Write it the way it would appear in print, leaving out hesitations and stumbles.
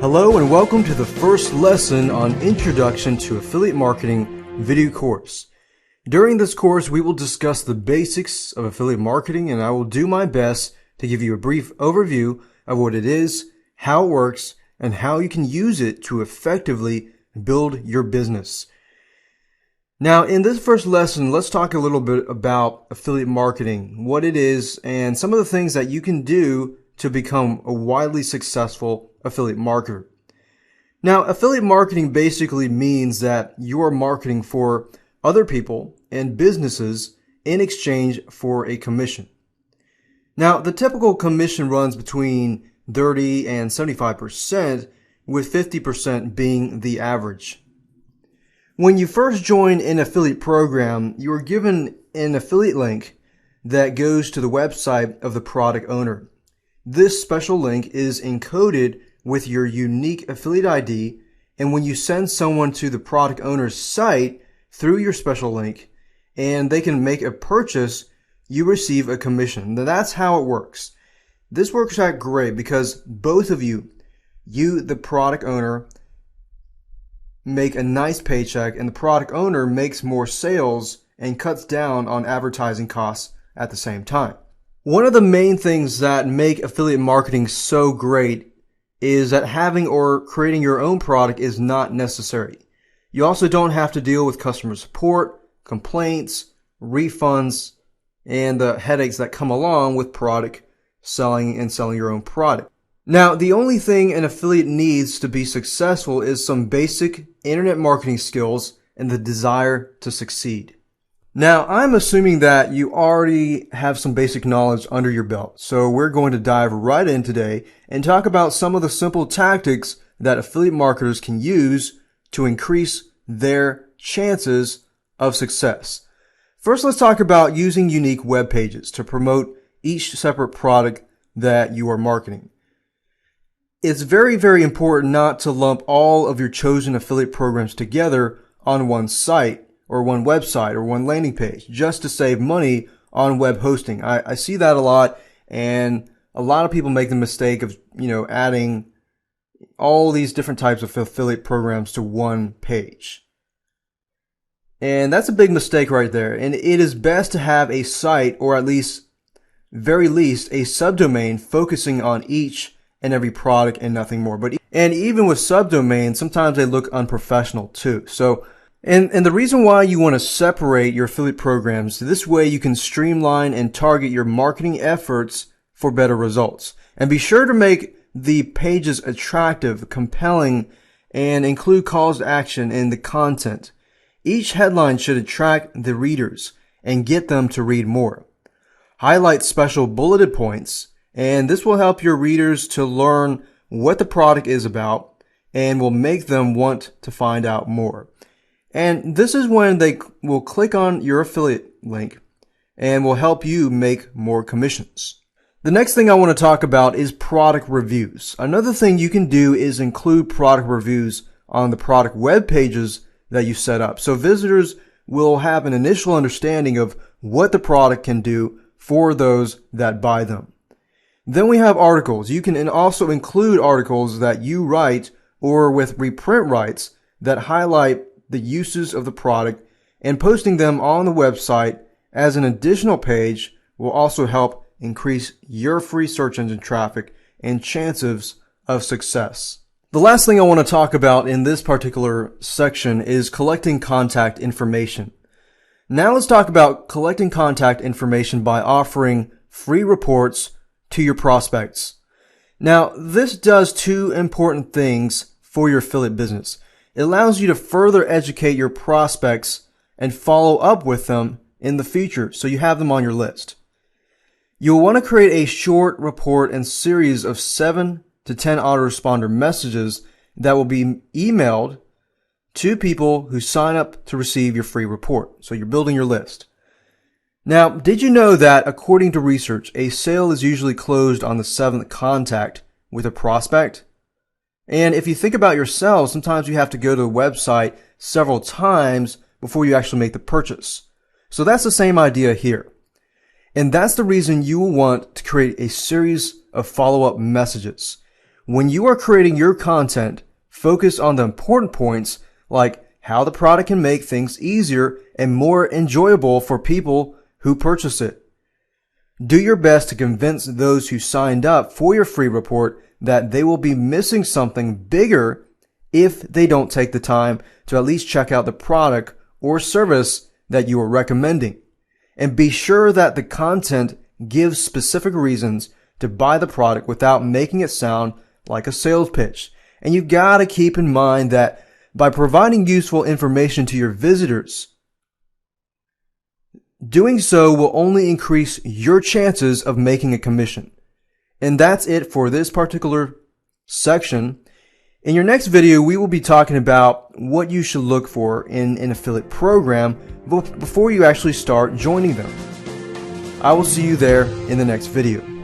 Hello and welcome to the first lesson on Introduction to Affiliate Marketing video course. During this course, we will discuss the basics of affiliate marketing, and I will do my best to give you a brief overview of what it is, how it works, and how you can use it to effectively build your business. Now, in this first lesson, let's talk a little bit about affiliate marketing, what it is, and some of the things that you can do to become a widely successful affiliate marketer. Now, affiliate marketing basically means that you are marketing for other people and businesses in exchange for a commission. Now, the typical commission runs between 30 and 75%, with 50% being the average. When you first join an affiliate program, you are given an affiliate link that goes to the website of the product owner. This special link is encoded with your unique affiliate ID, and when you send someone to the product owner's site through your special link and they can make a purchase, you receive a commission. Now that's how it works. This works out great because both of you, the product owner, make a nice paycheck, and the product owner makes more sales and cuts down on advertising costs at the same time. One of the main things that make affiliate marketing so great is that having or creating your own product is not necessary. You also don't have to deal with customer support, complaints, refunds, and the headaches that come along with product selling and selling your own product. Now, the only thing an affiliate needs to be successful is some basic internet marketing skills and the desire to succeed. Now, I'm assuming that you already have some basic knowledge under your belt, so we're going to dive right in today and talk about some of the simple tactics that affiliate marketers can use to increase their chances of success. First, let's talk about using unique web pages to promote each separate product that you are marketing. It's very, very important not to lump all of your chosen affiliate programs together on one site or one website or one landing page just to save money on web hosting. I see that a lot, and a lot of people make the mistake of, adding all these different types of affiliate programs to one page. And that's a big mistake right there. And it is best to have a site, or at least, very least, a subdomain focusing on each and every product and nothing more. And even with subdomains, sometimes they look unprofessional too. And the reason why you want to separate your affiliate programs, this way you can streamline and target your marketing efforts for better results. And be sure to make the pages attractive, compelling, and include calls to action in the content. Each headline should attract the readers and get them to read more. Highlight special bulleted points, and this will help your readers to learn what the product is about and will make them want to find out more. And this is when they will click on your affiliate link and will help you make more commissions. The next thing I want to talk about is product reviews. Another thing you can do is include product reviews on the product web pages that you set up, so visitors will have an initial understanding of what the product can do for those that buy them. Then we have articles. You can also include articles that you write or with reprint rights that highlight the uses of the product, and posting them on the website as an additional page will also help increase your free search engine traffic and chances of success. The last thing I want to talk about in this particular section is collecting contact information. Now let's talk about collecting contact information by offering free reports to your prospects. Now, this does two important things for your affiliate business. It allows you to further educate your prospects and follow up with them in the future, so you have them on your list. You'll want to create a short report and series of 7 to 10 autoresponder messages that will be emailed to people who sign up to receive your free report. So you're building your list. Now, did you know that according to research, a sale is usually closed on the 7th contact with a prospect? And if you think about yourself, sometimes you have to go to the website several times before you actually make the purchase. So that's the same idea here. And that's the reason you will want to create a series of follow-up messages. When you are creating your content, focus on the important points like how the product can make things easier and more enjoyable for people who purchase it. Do your best to convince those who signed up for your free report that they will be missing something bigger if they don't take the time to at least check out the product or service that you are recommending. And be sure that the content gives specific reasons to buy the product without making it sound like a sales pitch. And you gotta keep in mind that by providing useful information to your visitors, doing so will only increase your chances of making a commission. And that's it for this particular section. In your next video, we will be talking about what you should look for in an affiliate program before you actually start joining them. I will see you there in the next video.